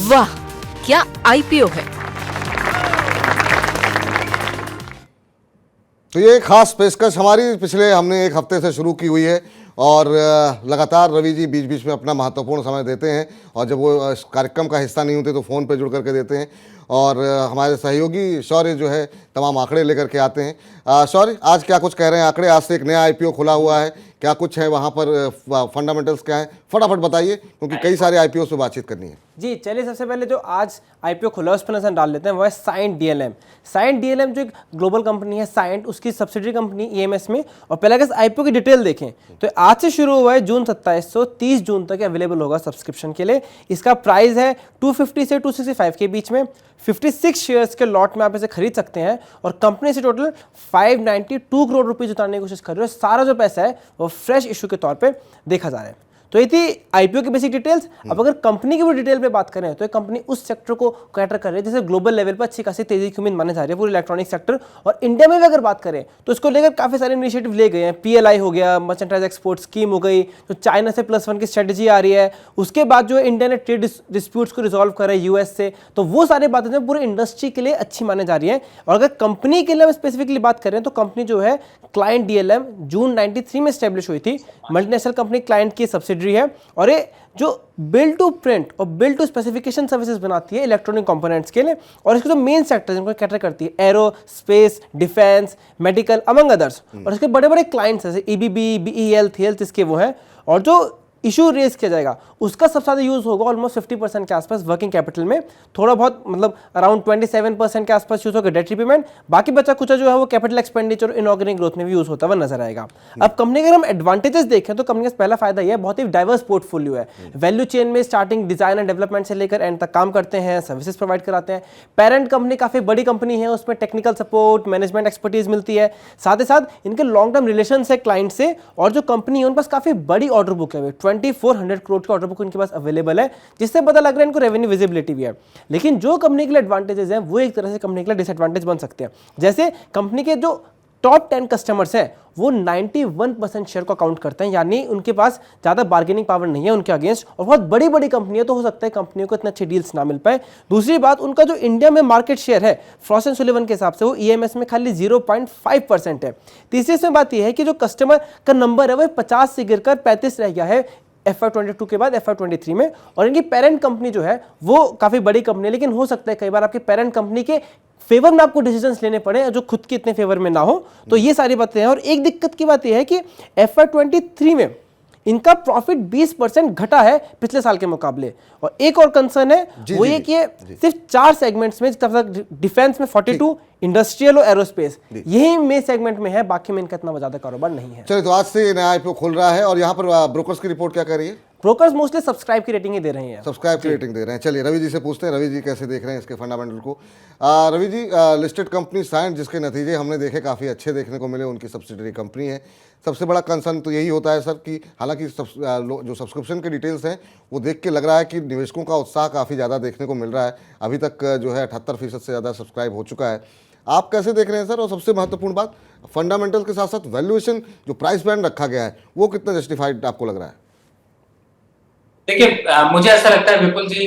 वाह, क्या आईपीओ है। तो ये खास पेशकश हमारी पिछले हमने एक हफ्ते से शुरू की हुई है और लगातार रवि जी बीच बीच में अपना महत्वपूर्ण समय देते हैं और जब वो इस कार्यक्रम का हिस्सा नहीं होते तो फ़ोन पे जुड़ करके देते हैं और हमारे सहयोगी शौर्य जो है तमाम आंकड़े लेकर के आते हैं। शौर्य, आज क्या कुछ कह रहे हैं आंकड़े? आज से एक नया आईपीओ खुला हुआ है, क्या कुछ है वहाँ पर, फंडामेंटल्स क्या है, फटाफट बताइए क्योंकि कई सारे आईपीओ से बातचीत करनी है। जी चलिए, सबसे पहले जो आज आईपीओ खुला उस पर नजर डाल लेते हैं, वो है साइंट डीएलएम। साइंट डीएलएम जो एक ग्लोबल कंपनी है, साइंट उसकी सब्सिडरी कंपनी ईएमएस में। और पहले अगर आईपीओ की डिटेल देखें तो आज से शुरू हुआ है जून 27 से 30 जून तक अवेलेबल होगा सब्सक्रिप्शन के लिए। इसका प्राइस है 250 से 265 के बीच में। 56 शेयर्स के लॉट में आप इसे खरीद सकते हैं और कंपनी से टोटल 592 करोड़ रुपए जुटाने की कोशिश कर रही है। सारा जो पैसा है वो फ्रेश इशू के तौर पे देखा जा रहा है। तो ये थी आईपीओ की बेसिक डिटेल्स। अब अगर कंपनी की भी डिटेल पे बात करें तो ये कंपनी उस सेक्टर को कैटर कर रही है जैसे ग्लोबल लेवल पर अच्छी खासी तेजी की उम्मीद माने जा रही है पूरी इलेक्ट्रॉनिक सेक्टर। और इंडिया में भी अगर बात करें तो इसको लेकर काफी सारे इनिशिएटिव ले गए हैं। पीएलआई हो गया, मर्चेंटाइज एक्सपोर्ट स्कीम हो गई, जो चाइना से +1 की स्ट्रेटेजी आ रही है। उसके बाद जो इंडिया ने ट्रेड डिस्प्यूट्स को रिजॉल्व कर रहा है यूएस से, तो वो सारी बातें जो पूरी इंडस्ट्री के लिए अच्छी माने जा रही है। और अगर कंपनी के लिए हम स्पेसिफिकली बात करें तो कंपनी जो है क्लाइंट डीएलएम जून 93 में स्टैब्लिश हुई थी। मल्टीनेशनल कंपनी क्लाइंट की सब्सिडरी है और जो बिल्ड टू प्रिंट और बिल्ड टू स्पेसिफिकेशन सर्विसेज बनाती है इलेक्ट्रॉनिक कंपोनेंट्स के लिए। और इसके जो मेन सेक्टर जिनको कैटर करती है arrow space, defence, medical among others. और इसके बड़े बड़े क्लाइंट्स जैसे ईबीबी, बीई हेल्थ इसके वो हैं। और जो इशू रेज किया जाएगा उसका सबसे ज़्यादा यूज होगा ऑलमोस्ट 50% के आसपास वर्किंग कैपिटल में। थोड़ा बहुत मतलब अराउंड 27% के आसपास यूज होगा डेट रिपेमेंट। बाकी बचा कुछ जो है वो कैपिटल एक्सपेंडिचर इनऑर्गेनिक ग्रोथ में भी यूज होता हुआ नजर आएगा। अब कंपनी अगर हम एडवांटेजेस देखें तो कंपनी का पहला फायदा यह है बहुत ही डाइवर्स पोर्टफोलियो है। वैल्यू चेन में स्टार्टिंग डिजाइन एंड डेवलपमेंट से लेकर एंड तक काम करते हैं, सर्विसेज प्रोवाइड कराते हैं। पेरेंट कंपनी काफी बड़ी कंपनी है, उसमें टेक्निकल सपोर्ट, मैनेजमेंट एक्सपर्टीज मिलती है। साथ ही साथ इनके लॉन्ग टर्म रिलेशन है क्लाइंट से। और जो कंपनी है उनके पास काफी बड़ी ऑर्डर बुक है, 2400 करोड़ का ऑर्डर बुक उनके पास अवेलेबल है, जिससे पता लग रहा है इनको रेवेन्यू विजिबिलिटी भी है। लेकिन जो कंपनी के लिए एडवांटेजेस हैं वो एक तरह से कंपनी के लिए डिसएडवांटेज बन सकते हैं। जैसे कंपनी के जो टॉप 10 कस्टमर्स हैं वो 91% शेयर को अकाउंट करते हैं, यानी उनके पास ज्यादा बार्गेनिंग पावर नहीं है उनके अगेंस्ट। और बहुत बड़ी बड़ी कंपनी है तो हो सकता है कंपनियों को इतने अच्छे डील्स ना मिल पाए। दूसरी बात, उनका जो इंडिया में मार्केट शेयर है फ्रॉस्ट एंड सुलिवन के हिसाब से वो ईएमएस में खाली 0.5% है। तीसरी बात यह है कि जो कस्टमर का नंबर है वो 50 से गिरकर 35 रह गया है FY22 के बाद FY23 में। और इनकी पेरेंट कंपनी जो है वो काफी बड़ी कंपनी है, लेकिन हो सकता है कई बार आपके पेरेंट कंपनी के फेवर में आपको डिसीजंस लेने पड़े जो खुद के इतने फेवर में ना हो। तो ये सारी बातें हैं। और एक दिक्कत की बात यह है कि FY23 में इनका प्रॉफिट 20% घटा है पिछले साल के मुकाबले। और एक और कंसर्न है वो ये कि सिर्फ 4 सेगमेंट्स में, डिफेंस में 42, इंडस्ट्रियल और एरोस्पेस, यही में सेगमेंट में है, बाकी में इनका इतना ज्यादा कारोबार नहीं है। चलिए, तो आज से नया आईपीओ खुल रहा है और यहाँ पर ब्रोकर्स की रिपोर्ट क्या कह रही है? ब्रोकर्स मोस्टली सब्सक्राइब की रेटिंग ही दे रहे हैं, सब्सक्राइब की रेटिंग दे रहे हैं। चलिए रवि जी से पूछते हैं, रवि जी कैसे देख रहे हैं इसके फंडामेंटल को। रवि जी, लिस्टेड कंपनी साइंट जिसके नतीजे हमने देखे काफ़ी अच्छे देखने को मिले, उनकी सब्सिडरी कंपनी है। सबसे बड़ा कंसर्न तो यही होता है सर कि हालांकि जो सब्सक्रिप्शन के डिटेल्स हैं वो देख के लग रहा है कि निवेशकों का उत्साह काफ़ी ज़्यादा देखने को मिल रहा है। अभी तक जो है 78% से ज़्यादा सब्सक्राइब हो चुका है। आप कैसे देख रहे हैं सर? और सबसे महत्वपूर्ण बात, फंडामेंटल के साथ साथ वैल्यूएशन जो प्राइस बैंड रखा गया है वो कितना जस्टिफाइड आपको लग रहा है? देखिए, मुझे ऐसा लगता है विपुल जी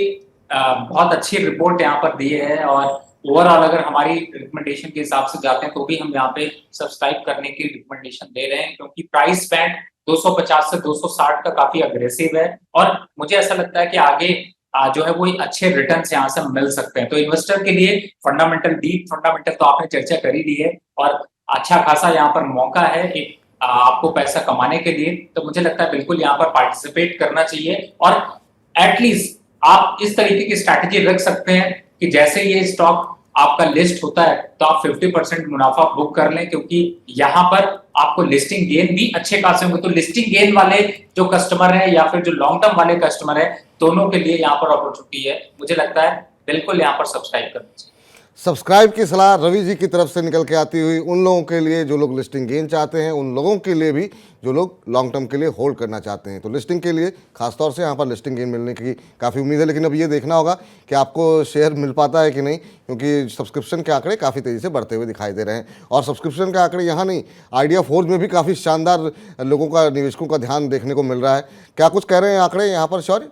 बहुत अच्छी रिपोर्ट यहाँ पर दी है। और ओवरऑल अगर हमारी रिकमेंडेशन के हिसाब से जाते हैं तो भी हम यहाँ पे सब्सक्राइब करने की रिकमेंडेशन दे रहे हैं, क्योंकि प्राइस बैंड 250 से 260 का काफी अग्रेसिव है। और मुझे ऐसा लगता है कि आगे जो है वो अच्छे रिटर्न्स यहाँ से मिल सकते हैं। तो इन्वेस्टर के लिए फंडामेंटल, डीप फंडामेंटल तो आपने चर्चा कर ही दी है और अच्छा खासा यहाँ पर मौका है एक आपको पैसा कमाने के लिए। तो मुझे लगता है बिल्कुल यहाँ पर पार्टिसिपेट करना चाहिए। और एटलीस्ट आप इस तरीके की स्ट्रैटेजी रख सकते हैं कि जैसे ये स्टॉक आपका लिस्ट होता है तो आप 50% मुनाफा बुक कर लें, क्योंकि यहाँ पर आपको लिस्टिंग गेन भी अच्छे खासे होंगे। तो लिस्टिंग गेन वाले जो कस्टमर है या फिर जो लॉन्ग टर्म वाले कस्टमर है, दोनों के लिए यहाँ पर अपॉर्चुनिटी है। मुझे लगता है बिल्कुल यहाँ पर सब्सक्राइब करना चाहिए। सब्सक्राइब की सलाह रवि जी की तरफ से निकल के आती हुई उन लोगों के लिए जो लोग लिस्टिंग गेन चाहते हैं, उन लोगों के लिए भी जो लोग लॉन्ग टर्म के लिए होल्ड करना चाहते हैं। तो लिस्टिंग के लिए खासतौर से यहाँ पर लिस्टिंग गेन मिलने की काफ़ी उम्मीद है। लेकिन अब ये देखना होगा कि आपको शेयर मिल पाता है कि नहीं, क्योंकि सब्सक्रिप्शन के आंकड़े काफ़ी तेज़ी से बढ़ते हुए दिखाई दे रहे हैं। और सब्सक्रिप्शन के आंकड़े यहाँ नहीं, आइडिया फोर्ज में भी काफ़ी शानदार लोगों का, निवेशकों का ध्यान देखने को मिल रहा है। क्या कुछ कह रहे हैं आंकड़े यहाँ पर शौर्य?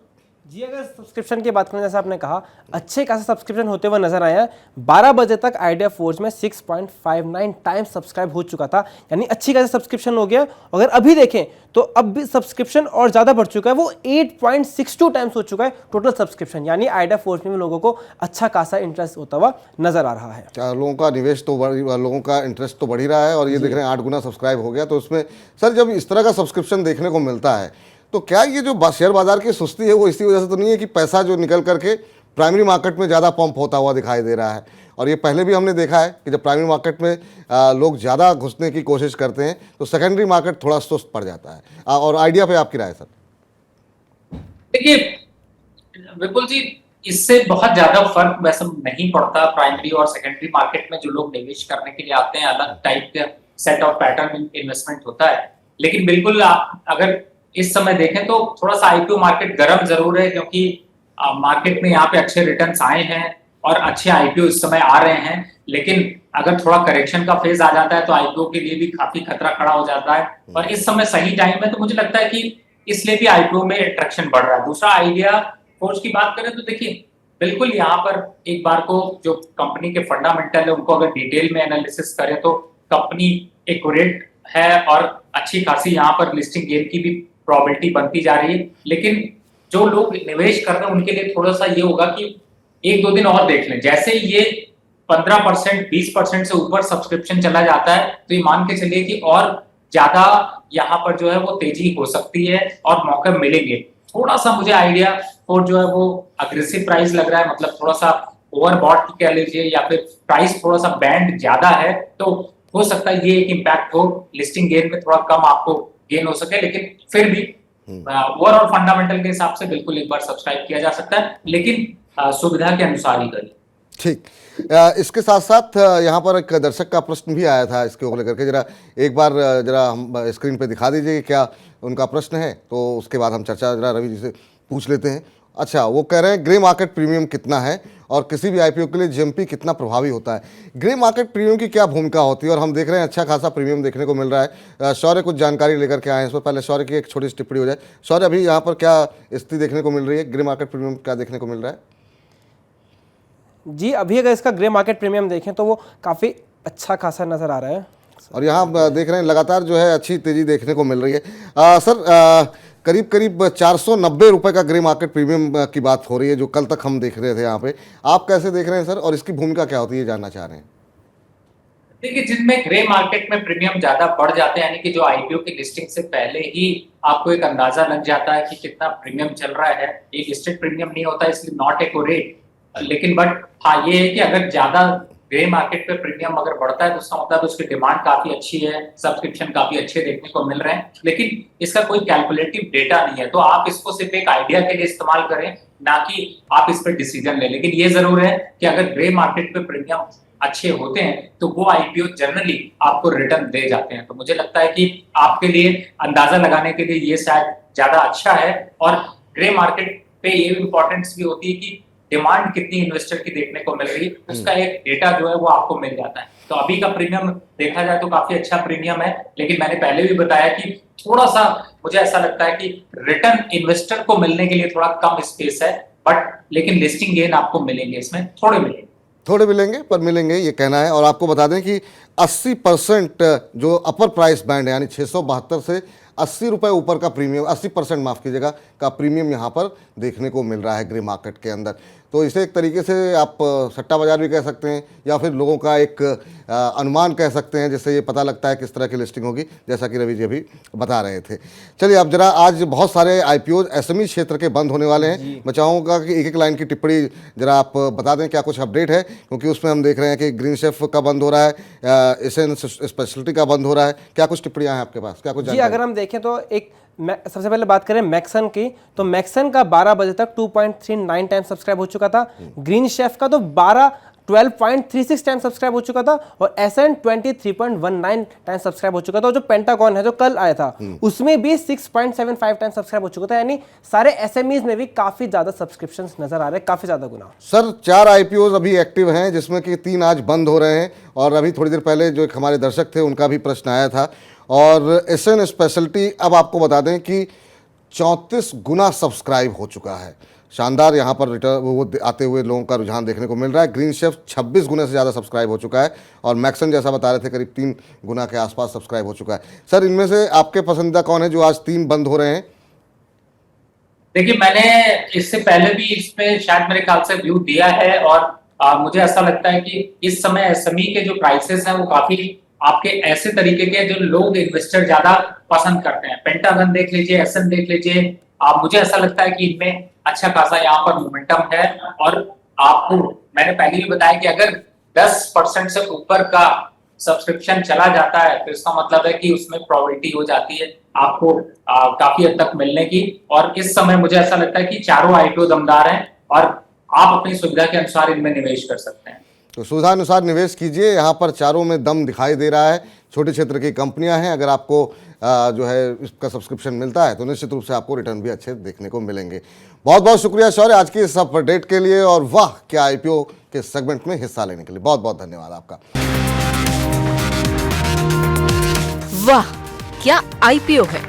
जी अगर सब्सक्रिप्शन की बात करें, जैसे आपने कहा अच्छे खासे सब्सक्रिप्शन होते हुए नजर आए हैं। 12 बजे तक आइडिया फोर्ज में 6.59 टाइम्स सब्सक्राइब हो चुका था, यानी अच्छी खासी सब्सक्रिप्शन हो गया। अगर अभी देखें तो अब भी सब्सक्रिप्शन और ज्यादा बढ़ चुका है, वो 8.62 टाइम्स हो चुका है टोटल सब्सक्रिप्शन, यानी आइडिया फोर्ज में भी लोगों को अच्छा खासा इंटरेस्ट होता हुआ नजर आ रहा है। लोगों का निवेश तो लोगों का इंटरेस्ट तो बढ़ ही रहा है, और ये देख रहे हैं 8 गुना सब्सक्राइब हो गया। तो उसमें सर जब इस तरह का सब्सक्रिप्शन देखने को मिलता है, तो क्या ये जो शेयर बाजार की सुस्ती है वो इसी वजह से तो नहीं है कि पैसा जो निकल करके प्राइमरी मार्केट में ज़्यादा पंप होता हुआ दिखाई दे रहा है? और ये पहले भी हमने देखा है कि जब प्राइमरी मार्केट में लोग ज़्यादा घुसने की कोशिश करते हैं तो सेकेंडरी मार्केट थोड़ा सुस्त पड़ जाता है। और आइडिया पे आपकी राय सर? देखिए विपुल जी, इससे बहुत ज्यादा फर्क वैसे नहीं पड़ता। प्राइमरी और सेकेंडरी मार्केट में जो लोग निवेश करने के लिए आते हैं, अलग टाइप का सेट ऑफ पैटर्न इन्वेस्टमेंट होता है। लेकिन बिल्कुल आप अगर इस समय देखें तो थोड़ा सा आईपीओ मार्केट गर्म जरूर है, क्योंकि मार्केट में यहाँ पे अच्छे रिटर्न्स आए हैं और अच्छे आईपीओ इस समय आ रहे हैं। लेकिन अगर थोड़ा करेक्शन का फेज आ जाता है तो आईपीओ के लिए भी काफी खतरा खड़ा हो जाता है, और इस समय सही टाइम है। तो मुझे लगता है कि इसलिए भी आईपीओ में अट्रैक्शन बढ़ रहा है। दूसरा, आइडिया फोर्ज की बात करें तो देखिए बिल्कुल यहाँ पर एक बार को जो कंपनी के फंडामेंटल है उनको अगर डिटेल में एनालिसिस करें तो कंपनी एक्यूरेट है और अच्छी खासी यहाँ पर लिस्टिंग गेन की भी प्रोबेबिलिटी बनती जा रही है। लेकिन जो लोग निवेश कर रहे हैं उनके लिए थोड़ा सा ये होगा कि 1-2 दिन और देख लें। जैसे ये 15% 20% से ऊपर सब्सक्रिप्शन चला जाता है तो ये मान के चलिए कि और ज्यादा यहाँ पर जो है वो तेजी हो सकती है और मौके मिलेंगे। थोड़ा सा मुझे आइडिया और जो है वो अग्रेसिव प्राइस लग रहा है, मतलब थोड़ा सा ओवरबॉट कह लीजिए, या फिर प्राइस थोड़ा सा बैंड ज्यादा है, तो हो सकता है ये एक इम्पैक्ट हो, लिस्टिंग गेन में थोड़ा कम आपको गेन हो सके। लेकिन फिर भी ओवरऑल फंडामेंटल के हिसाब से बिल्कुल एक बार सब्सक्राइब किया जा सकता है, लेकिन सुविधा के अनुसार ही करिए। ठीक। इसके साथ साथ यहाँ पर एक दर्शक का प्रश्न भी आया था इसके लेकर के, जरा एक बार जरा हम स्क्रीन पे दिखा दीजिए कि क्या उनका प्रश्न है, तो उसके बाद हम चर्चा जरा रवि जी से पूछ लेते हैं। अच्छा, वो कह रहे हैं ग्रे मार्केट प्रीमियम कितना है और किसी भी आईपीओ के लिए जीएमपी कितना प्रभावी होता है? ग्रे मार्केट प्रीमियम की क्या भूमिका होती है? और हम देख रहे हैं अच्छा खासा प्रीमियम देखने को मिल रहा है। शौर्य कुछ जानकारी लेकर के आए हैं, इसमें पहले शौर्य की एक छोटी सी टिप्पणी हो जाए। शौर्य, अभी यहाँ पर क्या स्थिति देखने को मिल रही है? ग्रे मार्केट प्रीमियम क्या देखने को मिल रहा है? जी अभी अगर इसका ग्रे मार्केट प्रीमियम देखें तो वो काफ़ी अच्छा खासा नज़र आ रहा है, और यहाँ देख रहे हैं लगातार जो है अच्छी तेज़ी देखने को मिल रही है। सर करीब करीब 490 रुपये का ग्रे मार्केट प्रीमियम की बात हो रही है, जो कल तक हम देख रहे थे यहाँ पे। आप कैसे देख रहे हैं सर, और इसकी भूमिका क्या होती है, जानना चाह रहे हैं? देखिए, जिनमें ग्रे मार्केट में प्रीमियम ज्यादा बढ़ जाते हैं, यानी कि जो आईपीओ की लिस्टिंग से पहले ही आपको एक अंदाजा लग जाता है कि कितना प्रीमियम चल रहा है। एक लिस्टेड प्रीमियम नहीं होता, इसलिए नॉट एक्यूरेट। लेकिन बट हाँ, ये है कि अगर ज्यादा ग्रे मार्केट पे प्रीमियम अगर बढ़ता है तो उसका मतलब उसकी डिमांड काफी अच्छी है, सब्सक्रिप्शन काफी अच्छे देखने को मिल रहे हैं, लेकिन इसका कोई कैलकुलेटिव डेटा नहीं है। तो आप इसको सिर्फ एक आइडिया के लिए इस्तेमाल करें, ना कि आप इस पर डिसीजन लें। लेकिन ये जरूर है कि अगर ग्रे मार्केट पे प्रीमियम अच्छे होते हैं तो वो आईपीओ जनरली आपको रिटर्न दे जाते हैं। तो मुझे लगता है कि आपके लिए अंदाजा लगाने के लिए ये शायद ज्यादा अच्छा है। और ग्रे मार्केट पे ये इंपॉर्टेंस भी होती है कि डिमांड कितनी इन्वेस्टर की देखने को मिल रही है, उसका एक डेटा जो है वो आपको मिल जाता है। तो अभी का प्रीमियम देखा जाए तो काफी अच्छा प्रीमियम है, लेकिन मैंने पहले भी बताया कि थोड़ा सा मुझे ऐसा लगता है कि रिटर्न इन्वेस्टर को मिलने के लिए थोड़ा कम स्पेस है, बट लेकिन लिस्टिंग गेन आपको मिलेंगे, इसमें थोड़े मिलेंगे पर मिलेंगे, ये कहना है। और आपको बता दें कि 80% जो अपर प्राइस बैंड है, यानी 672 से 80 रुपये ऊपर का प्रीमियम, 80% माफ़ कीजिएगा, का प्रीमियम यहाँ पर देखने को मिल रहा है ग्रे मार्केट के अंदर। तो इसे एक तरीके से आप सट्टा बाजार भी कह सकते हैं, या फिर लोगों का एक अनुमान कह सकते हैं, जिससे ये पता लगता है किस तरह की लिस्टिंग होगी, जैसा कि रवि जी अभी बता रहे थे। चलिए, अब जरा आज बहुत सारे आईपीओ एसएमई क्षेत्र के बंद होने वाले हैं। मैं चाहूँगा कि एक एक लाइन की टिप्पणी जरा आप बता दें, क्या कुछ अपडेट है, क्योंकि उसमें हम देख रहे हैं कि ग्रीन शेफ का बंद हो रहा है, एसएन स्पेशलिटी का बंद हो रहा है। क्या कुछ टिप्पणियाँ हैं आपके पास, क्या कुछ? जी अगर हम देखें तो एक सबसे पहले बात करें मैक्सन की, तो मैक्सन का 12 बजे तक 2.39 टाइम सब्सक्राइब हो चुका था। ग्रीन शेफ का तो 12.36 टाइम सब्सक्राइब हो चुका था, और एसएन 23.19 टाइम सब्सक्राइब हो चुका था। और जो पेंटागन है जो कल आया था उसमें भी 6.75 टाइम सब्सक्राइब हो चुका था। यानी सारे एसएमईज में भी काफी ज्यादा सब्सक्रिप्शंस नजर आ रहे हैं, काफी ज्यादा गुना। सर 4 आईपीओ अभी एक्टिव हैं, जिसमें कि 3 आज बंद हो रहे हैं। और अभी थोड़ी देर पहले जो एक हमारे दर्शक थे उनका भी प्रश्न आया था। और एसएन स्पेशलिटी, अब आपको बता दें कि 34 गुना सब्सक्राइब हो चुका है। शानदार यहाँ पर रिटर्न वो आते हुए लोगों का रुझान देखने को मिल रहा है। ग्रीन शेफ 26 गुना से ज़्यादा सब्सक्राइब हो चुका है और मैक्सन जैसा बता रहे थे करीब 3 गुना के आसपास सब्सक्राइब हो चुका है। सर, इनमें से आपके पसंदीदा कौन है जो आज 3 बंद हो रहे हैं? देखिए, मैंने इससे पहले भी इस पे शायद मेरे ख्याल से व्यू दिया है और मुझे ऐसा लगता है कि इस समय एसएमई के जो प्राइसेस हैं वो काफी आपके ऐसे तरीके के जो लोग इन्वेस्टर ज्यादा पसंद करते हैं। पेंटागन देख लीजिए, एसएम देख लीजिए, मुझे ऐसा लगता है कि इनमें अच्छा खासा यहाँ पर मोमेंटम है। और आपको मैंने पहले भी बताया कि अगर 10% से ऊपर का सब्सक्रिप्शन चला जाता है तो इसका मतलब है कि उसमें प्रोबेबिलिटी हो जाती है आपको काफी हद तक मिलने की। और इस समय मुझे ऐसा लगता है कि चारों आईपीओ दमदार हैं और आप अपनी सुविधा के अनुसार इनमें निवेश कर सकते हैं। तो सुविधा अनुसार निवेश कीजिए। यहाँ पर चारों में दम दिखाई दे रहा है। छोटे क्षेत्र की कंपनियां हैं। अगर आपको जो है इसका सब्सक्रिप्शन मिलता है तो निश्चित रूप से आपको रिटर्न भी अच्छे देखने को मिलेंगे। बहुत बहुत शुक्रिया शौर्य आज की इस अपडेट के लिए और वाह क्या आईपीओ के सेगमेंट में हिस्सा लेने के लिए बहुत बहुत धन्यवाद आपका। वाह क्या आईपीओ है।